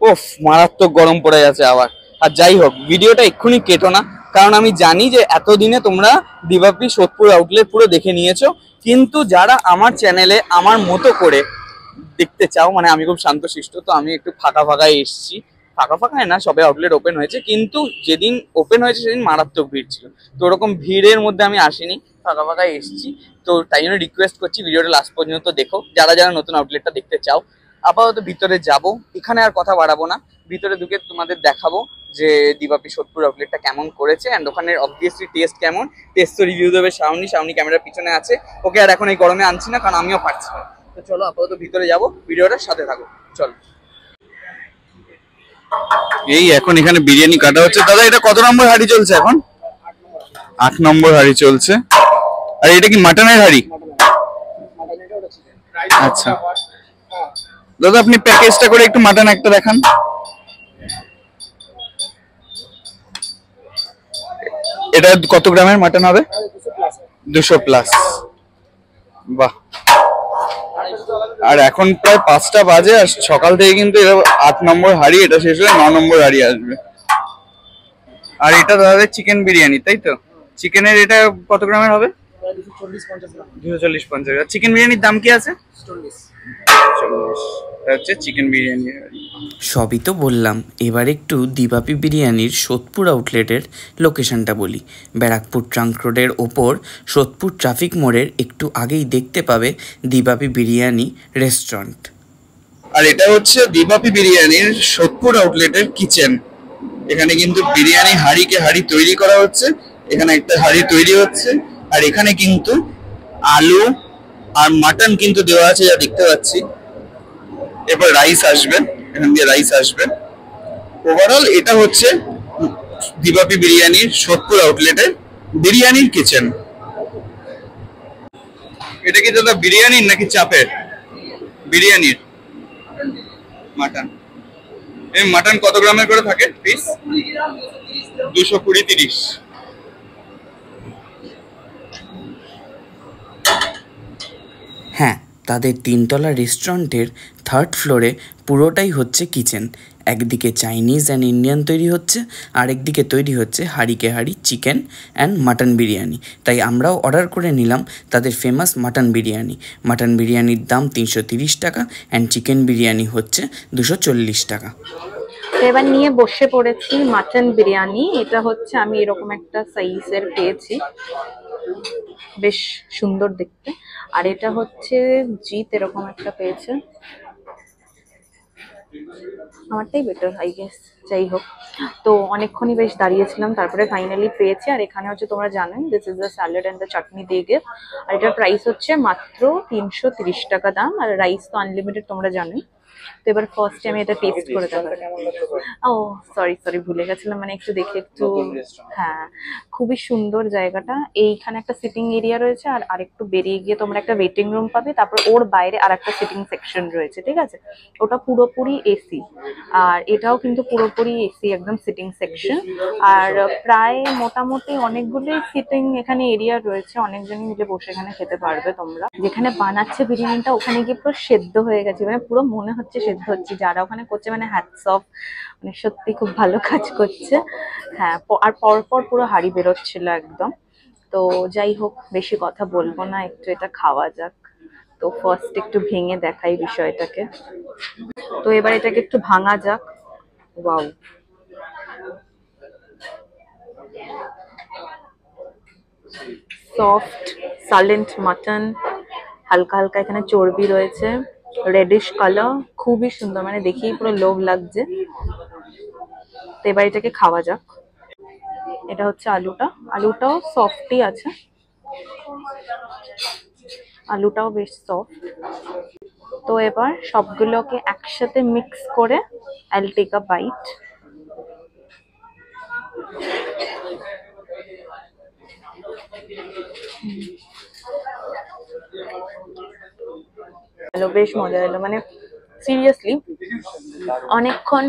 ওফ, মারাত্মক গরম পড়ে গেছে আবার। আর যাই হোক, ভিডিওটা এক্ষুনি কেটো না, কারণ আমি জানি যে এতদিনে তোমরা দিবাপি সোদপুর আউটলেট পুরো দেখে নিয়েছো। কিন্তু যারা আমার চ্যানেলে আমার মতো করে দেখতে চাও, মানে আমি খুব শান্তশিষ্ট, তো আমি একটু ফাঁকা ফাঁকায় এসেছি। ফাঁকা ফাঁকায় না, সবে আউটলেট ওপেন হয়েছে, কিন্তু যেদিন ওপেন হয়েছে সেদিন মারাত্মক ভিড় ছিল। তো ওরকম ভিড়ের মধ্যে আমি আসিনি, ফাঁকা ফাঁকায় এসেছি। তো তাই জন্য রিকোয়েস্ট করছি ভিডিওটা লাস্ট পর্যন্ত দেখো, যারা যারা নতুন আউটলেটটা দেখতে চাও। আপাতত ভিতরে যাব, এখানে আর কথা বাড়াবো না, ভিতরে ঢুকে তোমাদের দেখাবো যে দিবাপি সোদপুর আউটলেটটা কেমন করেছে, অ্যান্ড ওখানের অবভিয়াসলি টেস্ট কেমন। টেস্ট তো রিভিউ দেবে শাওনি ক্যামেরার পিছনে আছে, ওকে আর এখন এই গরমে আনছি না, কারণ আমিও পারছি না। তো চলো আপাতত ভিতরে যাবো, ভিডিওটার সাথে থাকো, চলো। এই এখন এখানে বিরিয়ানি কাটা হচ্ছে। দাদা, এটা কত নম্বর হাঁড়ি চলছে এখন? 8 নম্বর হাঁড়ি চলছে। আর এটা কি মাটনের হাঁড়ি? আচ্ছা দাদা, আপনি প্যাকেজটা করে একটু মাটন একটা দেখান। এটা কত গ্রামের মাটন হবে? 200+। বাহ। আর এখন প্রায় 5টা বাজে, আর সকাল থেকে কিন্তু 8 নম্বর হাঁড়ি, এটা শেষ হলে 9 নম্বর হাঁড়ি আসবে। আর এটা দাদা চিকেন বিরিয়ানি, তাই তো? চিকেনের এটা কত গ্রামের হবে? 240-50 গ্রাম। চিকেন বিরিয়ানির দাম কি আছে? 40। হচ্ছে চিকেন বিরিয়ানি। সবই তো বললাম, এবার একটু দিবাপি বিরিয়ানির সোদপুর আউটলেটের লোকেশনটা বলি। ব্যারাকপুর ট্রাঙ্ক রোডের ওপর সোদপুর ট্রাফিক মোড়ের একটু আগেই দেখতে পাবে দিবাপি বিরিয়ানি রেস্টুরেন্ট। আর এটা হচ্ছে দিবাপি বিরিয়ানির সোদপুর আউটলেটের কিচেন। এখানে কিন্তু বিরিয়ানি হাঁড়িকে হাঁড়ি তৈরি করা হচ্ছে, এখানে একটা হাঁড়ি তৈরি হচ্ছে, আর এখানে কিন্তু আলু আর মাটন কিন্তু দেওয়া আছে, যা দেখতে পাচ্ছি। এরপর রাইস আসবে, এখান দিয়ে রাইস আসবে। ওভারঅল এটা হচ্ছে দিবাপি বিরিয়ানির সোদপুর আউটলেটের বিরিয়ানির কিচেন। এটা কি দাদা বিরিয়ানির নাকি চাপের? বিরিয়ানির মাটন। এই মাটন কত গ্রামের করে থাকে পিস? 220-30। হ্যাঁ, তাদের 3তলা রেস্টুরেন্টের 3rd ফ্লোরে পুরোটাই হচ্ছে কিচেন। একদিকে চাইনিজ অ্যান্ড ইন্ডিয়ান তৈরি হচ্ছে, আরেকদিকে তৈরি হচ্ছে হাঁড়িকে হাঁড়ি চিকেন অ্যান্ড মাটন বিরিয়ানি। তাই আমরাও অর্ডার করে নিলাম তাদের ফেমাস মাটন বিরিয়ানি। মাটন বিরিয়ানির দাম 330 টাকা অ্যান্ড চিকেন বিরিয়ানি হচ্ছে 240 টাকা। তো এবার নিয়ে বসে পড়েছি মাটন বিরিয়ানি। এটা হচ্ছে আমি এরকম একটা সাইজের পেয়েছি, বেশ সুন্দর দেখতে। আর এটা হচ্ছে জিত এরকম একটা পেয়েছে, আমারটাই বেটার আই গেস। যাই হোক, তো অনেকক্ষণই বেশ দাঁড়িয়েছিলাম, তারপরে ফাইনালি পেয়েছি। আর এখানে হচ্ছে তোমরা জানোই this is the salad and the chutney দিয়ে গিয়ে। আর এটার প্রাইস হচ্ছে মাত্র 330 টাকা দাম, আর রাইস তো আনলিমিটেড তোমরা জানোই। তো এবার ফার্স্টে আমি এটা টেস্ট করে দেখাবো। ও সরি ভুলে গেছিলাম, মানে একটু দেখে একটু। হ্যাঁ, খুবই সুন্দর জায়গাটা। এইখানে একটা সিটিং এরিয়া রয়েছে, আর আরেকটু বেরিয়ে গিয়ে তোমরা একটা ওয়েটিং রুম পাবে, তারপর ওর বাইরে আর একটা সিটিং সেকশন রয়েছে, ঠিক আছে? ওটা পুরোপুরি এসি, আর এটাও কিন্তু পুরোপুরি এসি, একদম সিটিং সেকশন। আর প্রায় মোটামুটি অনেকগুলোই সিটিং এখানে এরিয়া রয়েছে, অনেকজনই মিলে বসে এখানে খেতে পারবে তোমরা। যেখানে বানাচ্ছে বিরিয়ানিটা ওখানে গিয়ে পুরো সেদ্ধ হয়ে গেছে, মানে পুরো মনে হচ্ছে সেদ্ধ হচ্ছে। যারা ওখানে করছে মানে হ্যাটস অফ, মানে সত্যি খুব ভালো কাজ করছে। হ্যাঁ, আর পরপর পুরো হাঁড়ি বেরোচ্ছিল একদম। তো যাই হোক, বেশি কথা বলবো না, একটু এটা খাওয়া যাক। তো ফার্স্ট একটু ভেঙে দেখাই বিষয়টাকে। তো এবার এটাকে একটু ভাঙা যাক। ওয়াও, সফট সাইলেন্ট মাটন, হালকা হালকা এখানে চর্বি রয়েছে, রেডিশ কালার, খুবই সুন্দর, মানে দেখেই পুরো লোভ লাগছে। তো এবার এটাকে খাওয়া যাক। এটা হচ্ছে আলুটাও সফটই আছে, আলুটাও বেশ সফট। তো এবার সবগুলোকে একসাথে মিক্স করে I'll take a bite. Hello, বেশ মজা এলো, মানে সিরিয়াসলি অনেকক্ষণ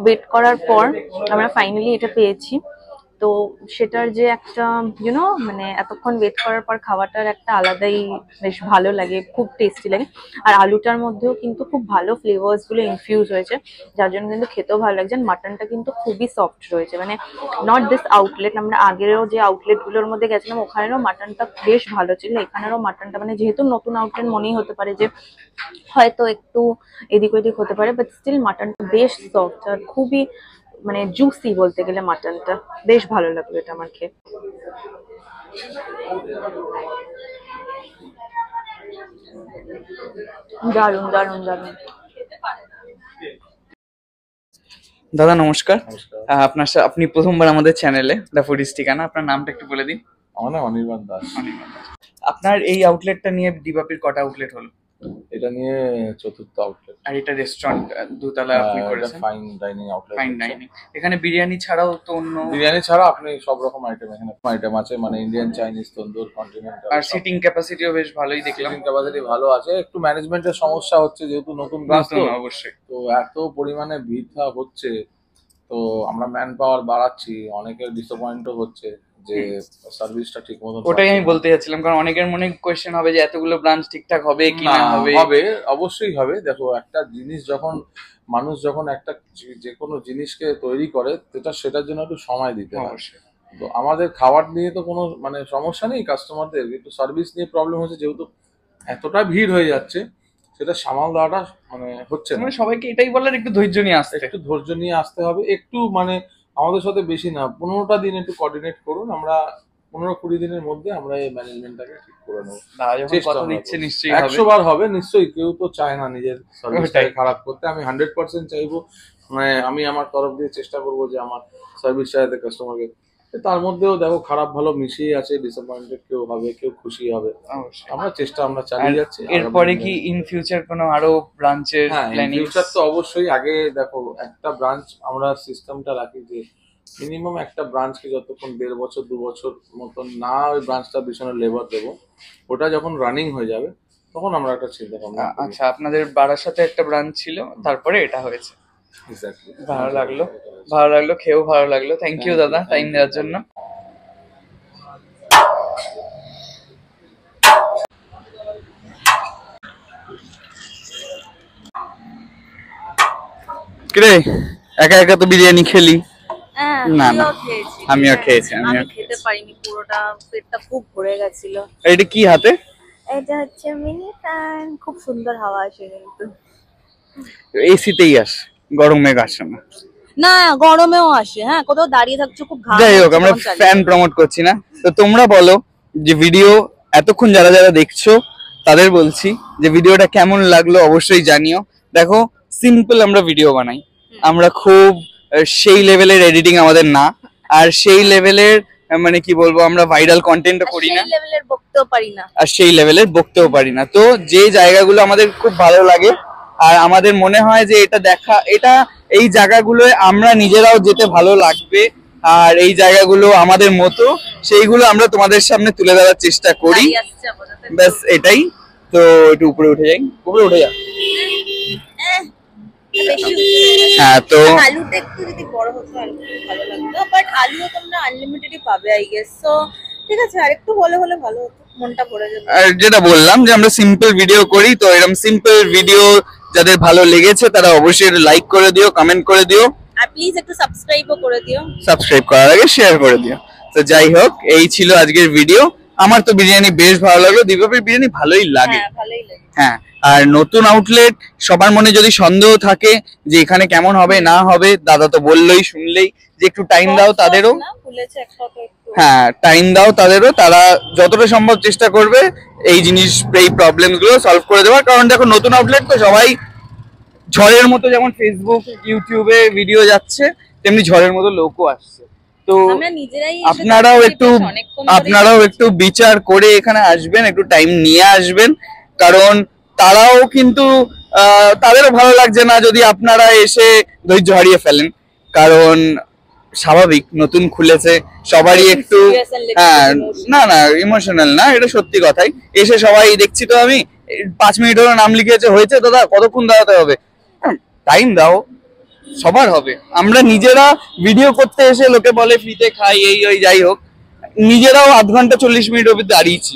ওয়েট করার পর আমরা ফাইনালি এটা পেয়েছি। তো সেটার যে একটা ইউনো মানে এতক্ষণ ওয়েট করার পর খাওয়াটার একটা আলাদাই বেশ ভালো লাগে, খুব টেস্টি লাগে। আর আলুটার মধ্যেও কিন্তু খুব ভালো ফ্লেভার্স গুলো ইনফিউজ হয়েছে, যার জন্য কিন্তু খেতেও ভালো লাগছে। মাটনটা কিন্তু খুবই সফট রয়েছে, মানে নট দিস আউটলেট, আমরা আগেরও যে আউটলেট গুলোর মধ্যে গেছিলাম ওখানেরও মাটনটা বেশ ভালো ছিল, এখানেরও মাটনটা মানে যেহেতু নতুন আউটলেট মনেই হতে পারে যে হয়তো একটু এদিক ওদিক হতে পারে, বাট স্টিল মাটনটা বেশ সফট আর খুবই মানে জুসি বলতে গেলে। মাটনটা বেশ ভালো লাগলো এটা আমার খেয়ে। দারুন দারুন দারুন। দাদা নমস্কার। নমস্কার। আপনি প্রথমবার আমাদের চ্যানেলে দ্য ফুডিজ ঠিকানা, আপনার নামটা একটু বলে দিন। আমার নাম অনির্বাণ দাস। আপনার এই আউটলেটটা নিয়ে দিবাপির কটা আউটলেট হলো? এটা নিয়ে চতুর্থ আউটলেট। আর এটা রেস্টুরেন্ট দোতলা আপনি করেছেন? Fine dining outlet. Fine dining. এখানে বিরিয়ানি ছাড়াও তো অন্য বিরিয়ানি ছাড়া আপনি সব রকম আইটেম এখানে আইটেম আছে, মানে ইন্ডিয়ান, চাইনিজ, তন্দুর, কন্টিনেন্টাল। আর সিটিং ক্যাপাসিটিও বেশ ভালোই দেখলাম। সিটিং ক্যাপাসিটি ভালো আছে, একটু ম্যানেজমেন্টের সমস্যা হচ্ছে যেহেতু নতুন ব্রাঞ্চ তো, অবশ্যই। তো এত পরিমাণে ভিড় হচ্ছে, তো আমরা ম্যান পাওয়ার বাড়াচ্ছি, অনেকের ডিসঅ্যাপয়েন্টও হচ্ছে যে সার্ভিসটা ঠিক মতো। ওটাই আমি বলতে যাচ্ছিলাম, কারণ অনেকের মনে কোয়েশ্চেন হবে যে এতগুলো ব্রাঞ্চ ঠিকঠাক হবে কি না হবে। হবে, অবশ্যই হবে। দেখো, একটা জিনিস যখন মানুষ যখন একটা যে কোনো জিনিসকে তৈরি করে, সেটার জন্য একটু সময় দিতে হয়। তো আমাদের খাবার নিয়ে তো কোনো মানে সমস্যা নেই, কাস্টমারদের একটু সার্ভিস নিয়ে প্রবলেম হচ্ছে, যেহেতু এতটা ভিড় হয়ে যাচ্ছে সেটা সামাল দেওয়াটা মানে হচ্ছে না। সবাইকে এটাই বলার একটু ধৈর্য নিয়ে আসতে, একটু ধৈর্য নিয়ে আসতে হবে। একটু মানে আমাদের সাথে বেশি না, 15টা দিন একটু কোঅর্ডিনেট করুন, আমরা 15-20 দিনের মধ্যে আমরা এই ম্যানেজমেন্টটাকে ঠিক করে নেবো। কথা দিচ্ছে নিশ্চয়ই 100 বার হবে নিশ্চয়ই, কেউ তো চায় না নিজের সার্ভিসটাকে খারাপ করতে। আমি 100% চাইবো, মানে আমি আমার তরফ দিয়ে চেষ্টা করবো যে আমার সার্ভিসটা যাতে কাস্টমারকে, তার মধ্যেও দেখো খারাপ ভালো মিশিয়ে আছে, ডিসঅ্যাপয়েন্টেড কেউ হবে, কেউ খুশি হবে। আমরা চালিয়ে যাচ্ছি। এরপরে কি ইন ফিউচার কোনো আরো ব্রাঞ্চের প্ল্যানিং? ফিউচার তো অবশ্যই। আগে দেখো, একটা ব্রাঞ্চ আমরা সিস্টেমটা রাখি যে মিনিমাম একটা ব্রাঞ্চকে যতক্ষণ 1.5 বছর 2 বছর মতন না ওই ব্রাঞ্চটার পিছনে লেবার দেবো, ওটা যখন রানিং হয়ে যাবে তখন আমরা একটা চিন্তা ভাবনা। আচ্ছা, আপনাদের বারাসাতে একটা ব্রাঞ্চ ছিল, তারপরে এটা হয়েছে। ভালো লাগলো, খেয়েও ভালো লাগলো। থ্যাংক ইউ দাদা টাইম দেওয়ার জন্য। কিরে, একা একা তো বিরিয়ানি খেলি? না না, আমিও খেয়েছি। আমি খেতে পারিনি পুরোটা, পেটটা খুব ভরে গেছিল। এটা কি হাতে? এটা হচ্ছে মিনি ফ্যান, খুব সুন্দর হাওয়া আসে কিন্তু। এসিতেই আসে, গরমে আসে না? না, গরমেও আসে। হ্যাঁ, কোথাও দাঁড়িয়ে থাকছো খুব ঘাম। যাই হোক, আমরা ফ্যান প্রমোট করছি না। তো তোমরা বলো যে ভিডিও এতক্ষণ যারা যারা দেখছো তাদের বলছি যে ভিডিওটা কেমন লাগলো অবশ্যই জানিও। দেখো, সিম্পল আমরা ভিডিও বানাই, আমরা খুব সেই লেভেলের এডিটিং আমাদের না, আর সেই লেভেলের মানে কি বলবো, আমরা ভাইরাল কন্টেন্টও করি না, সেই লেভেলের বকতেও পারি না, আর সেই লেভেলের বকতেও পারি না। তো যে জায়গাগুলো আমাদের খুব ভালো লাগে আর আমাদের মনে হয় যে এই জায়গাগুলোয় আমরা নিজেরাও যেতে ভালো লাগবে, আর এই জায়গাগুলো আমাদের মতো, সেইগুলো আমরা তোমাদের সামনে তুলে ধরার চেষ্টা করি। ব্যাস এটাই। তো একটু উপরে উঠে যাই, উপরে উঠে যা। হ্যাঁ, তো আলুটা একটু যদি বড় হতো আর ভালো লাগতো, বাট আলুও তোমরা আনলিমিটেডই পাবে আই গেস। সো ঠিক আছে, আর একটু হলে ভালো হতো, মনটা ভরে যেত। আর যেটা বললাম যে আমরা সিম্পল ভিডিও করি, তো এরকম সিম্পল ভিডিও যাদের ভালো লেগেছে তারা অবশ্যই লাইক করে দিও, কমেন্ট করে দিও, আর প্লিজ একটু সাবস্ক্রাইবও করে দিও। সাবস্ক্রাইব করার আগে শেয়ার করে দিও। তো যাই হোক, এই ছিল আজকের ভিডিও। আমার তো বিরিয়ানি বেশ ভালো লাগলো, দীপাপির বিরিয়ানি ভালোই লাগে। হ্যাঁ, ভালোই লাগে। হ্যাঁ, আর নতুন আউটলেট, সবার মনে যদি সন্দেহ থাকে যে এখানে কেমন হবে না হবে, দাদা তো বললোই, শুনলেই যে একটু টাইম দাও তাদেরও। হ্যাঁ, টাইম দাও তাদেরও, তারা যতটা সম্ভব চেষ্টা করবে এই প্রবলেম গুলো সলভ করে দেওয়ার। কারণ দেখো, নতুন আউটলেট তো সবাই ঝড়ের মতো, যেমন ফেসবুক ইউটিউবে ভিডিও যাচ্ছে তেমনি ঝড়ের মতো লোকও আসছে। তো আপনারাও একটু বিচার করে এখানে আসবেন, একটু টাইম নিয়ে আসবেন, কারণ তারাও কিন্তু তাদেরও ভালো লাগছে না যদি আপনারা এসে ধৈর্য হারিয়ে ফেলেন। কারণ স্বাভাবিক, নতুন খুলেছে, সবারই একটু না না ইমোশনাল না, এটা সত্যি কথাই। এসে সবাই দেখছি তো আমি 5 মিনিট হলো নাম লিখিয়েছে, হয়েছে দাদা কতক্ষণ দাঁড়াতে হবে, টাইম দাও। সবার হবে। আমরা নিজেরা ভিডিও করতে এসে লোকে বলে ফ্রিতে খাই এই ওই যাই হোক, নিজেরাও আধ ঘন্টা 40 মিনিট অবধি দাঁড়িয়েছি,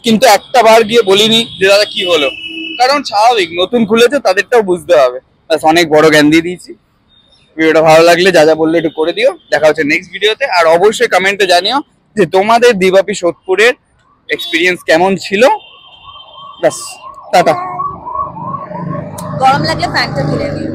কিন্তু একটা বার গিয়ে বলিনি যে দাদা কি হলো, কারণ স্বাভাবিক নতুন খুলেছে তাদেরটাও বুঝতে হবে। ব্যাস, অনেক বড় জ্ঞান দিয়ে দিয়েছি। ভিডিওটা ভালো লাগলে যা যা বললে একটু করে দিও। দেখা হচ্ছে নেক্সট ভিডিওতে। আর অবশ্যই কমেন্টে জানিও যে তোমাদের দিবাপি সোদপুরের এক্সপিরিয়েন্স কেমন ছিল। ব্যাস, টাটা। গরম লাগলে ফ্যানটা তুলে নিও।